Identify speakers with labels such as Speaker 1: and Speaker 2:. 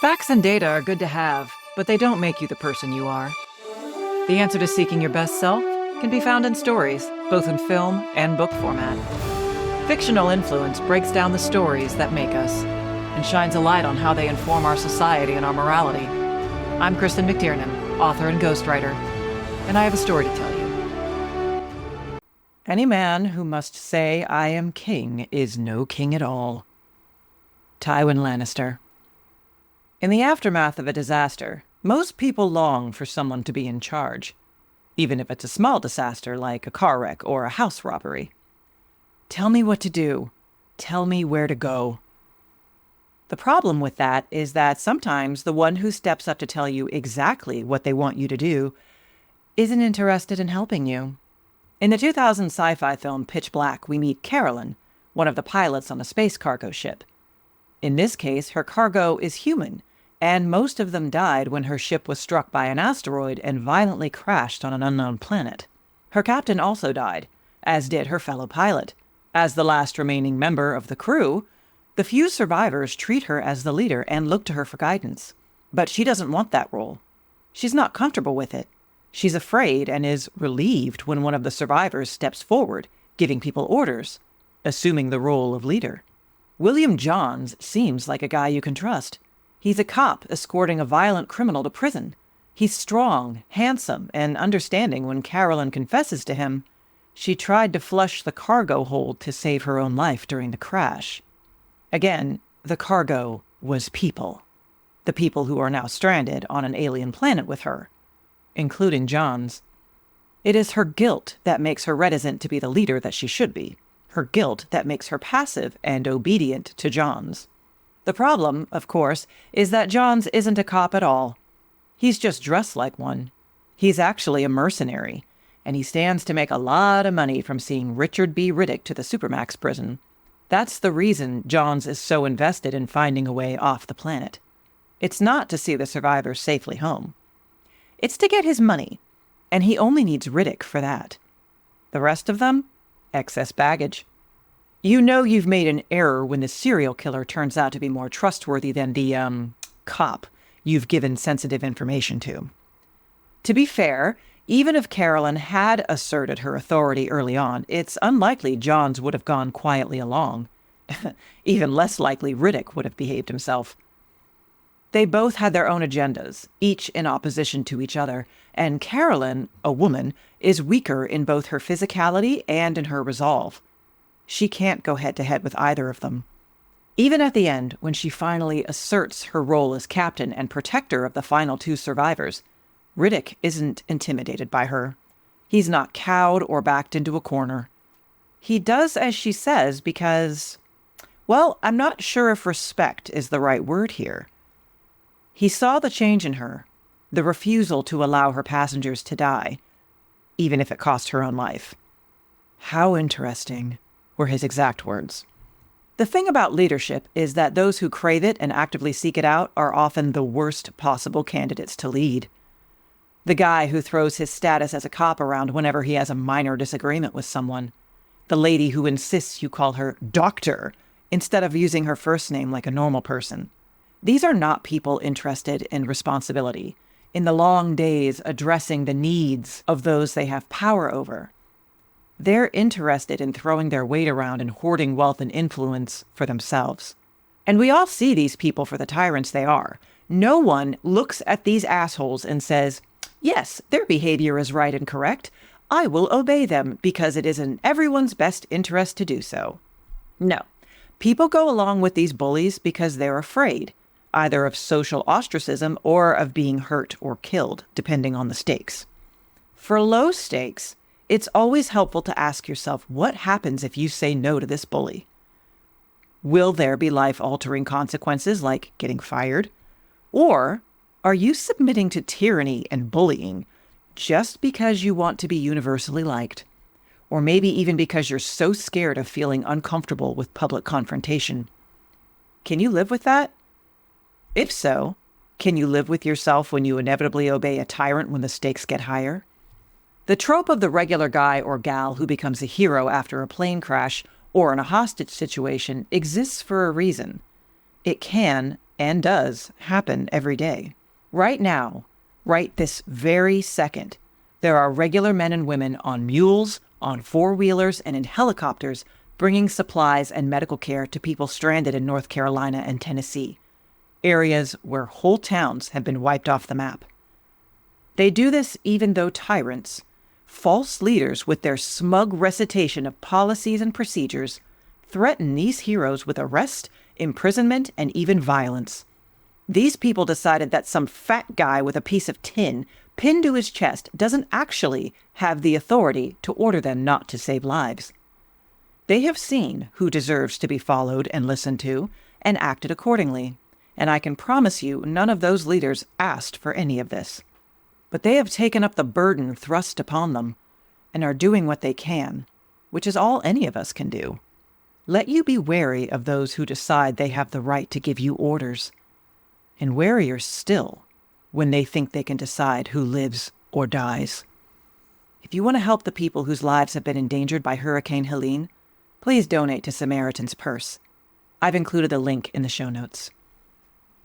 Speaker 1: Facts and data are good to have, but they don't make you the person you are. The answer to seeking your best self can be found in stories, both in film and book format. Fictional Influence breaks down the stories that make us and shines a light on how they inform our society and our morality. I'm Kristin McTiernan, author and ghostwriter, and I have a story to tell you. Any man who must say, "I am king," is no king at all. Tywin Lannister. In the aftermath of a disaster, most people long for someone to be in charge, even if it's a small disaster like a car wreck or a house robbery. Tell me what to do. Tell me where to go. The problem with that is that sometimes the one who steps up to tell you exactly what they want you to do isn't interested in helping you. In the 2000 sci-fi film Pitch Black, we meet Carolyn, one of the pilots on a space cargo ship. In this case, her cargo is human, and most of them died when her ship was struck by an asteroid and violently crashed on an unknown planet. Her captain also died, as did her fellow pilot. As the last remaining member of the crew, the few survivors treat her as the leader and look to her for guidance. But she doesn't want that role. She's not comfortable with it. She's afraid and is relieved when one of the survivors steps forward, giving people orders, assuming the role of leader. William Johns seems like a guy you can trust. He's a cop escorting a violent criminal to prison. He's strong, handsome, and understanding when Carolyn confesses to him she tried to flush the cargo hold to save her own life during the crash. Again, the cargo was people. The people who are now stranded on an alien planet with her, including Johns. It is her guilt that makes her reticent to be the leader that she should be. Her guilt that makes her passive and obedient to Johns. The problem, of course, is that Johns isn't a cop at all. He's just dressed like one. He's actually a mercenary, and he stands to make a lot of money from seeing Richard B. Riddick to the Supermax prison. That's the reason Johns is so invested in finding a way off the planet. It's not to see the survivors safely home. It's to get his money, and he only needs Riddick for that. The rest of them? Excess baggage. You know you've made an error when the serial killer turns out to be more trustworthy than the, cop you've given sensitive information to. To be fair, even if Carolyn had asserted her authority early on, it's unlikely Johns would have gone quietly along. Even less likely Riddick would have behaved himself. They both had their own agendas, each in opposition to each other, and Carolyn, a woman, is weaker in both her physicality and in her resolve. She can't go head-to-head with either of them. Even at the end, when she finally asserts her role as captain and protector of the final two survivors, Riddick isn't intimidated by her. He's not cowed or backed into a corner. He does as she says because, well, I'm not sure if respect is the right word here. He saw the change in her, the refusal to allow her passengers to die, even if it cost her own life. How interesting, were his exact words. The thing about leadership is that those who crave it and actively seek it out are often the worst possible candidates to lead. The guy who throws his status as a cop around whenever he has a minor disagreement with someone. The lady who insists you call her doctor instead of using her first name like a normal person. These are not people interested in responsibility, in the long days addressing the needs of those they have power over. They're interested in throwing their weight around and hoarding wealth and influence for themselves. And we all see these people for the tyrants they are. No one looks at these assholes and says, yes, their behavior is right and correct. I will obey them because it is in everyone's best interest to do so. No. People go along with these bullies because they're afraid, either of social ostracism or of being hurt or killed, depending on the stakes. For low stakes, it's always helpful to ask yourself what happens if you say no to this bully. Will there be life-altering consequences like getting fired? Or are you submitting to tyranny and bullying just because you want to be universally liked? Or maybe even because you're so scared of feeling uncomfortable with public confrontation? Can you live with that? If so, can you live with yourself when you inevitably obey a tyrant when the stakes get higher? The trope of the regular guy or gal who becomes a hero after a plane crash or in a hostage situation exists for a reason. It can and does, happen every day. Right now, right this very second, there are regular men and women on mules, on four-wheelers, and in helicopters bringing supplies and medical care to people stranded in North Carolina and Tennessee, areas where whole towns have been wiped off the map. They do this even though tyrants, false leaders with their smug recitation of policies and procedures, threaten these heroes with arrest, imprisonment, and even violence. These people decided that some fat guy with a piece of tin pinned to his chest doesn't actually have the authority to order them not to save lives. They have seen who deserves to be followed and listened to, and acted accordingly, and I can promise you none of those leaders asked for any of this. But they have taken up the burden thrust upon them, and are doing what they can, which is all any of us can do. Let you be wary of those who decide they have the right to give you orders, and warier still when they think they can decide who lives or dies. If you want to help the people whose lives have been endangered by Hurricane Helene, please donate to Samaritan's Purse. I've included a link in the show notes.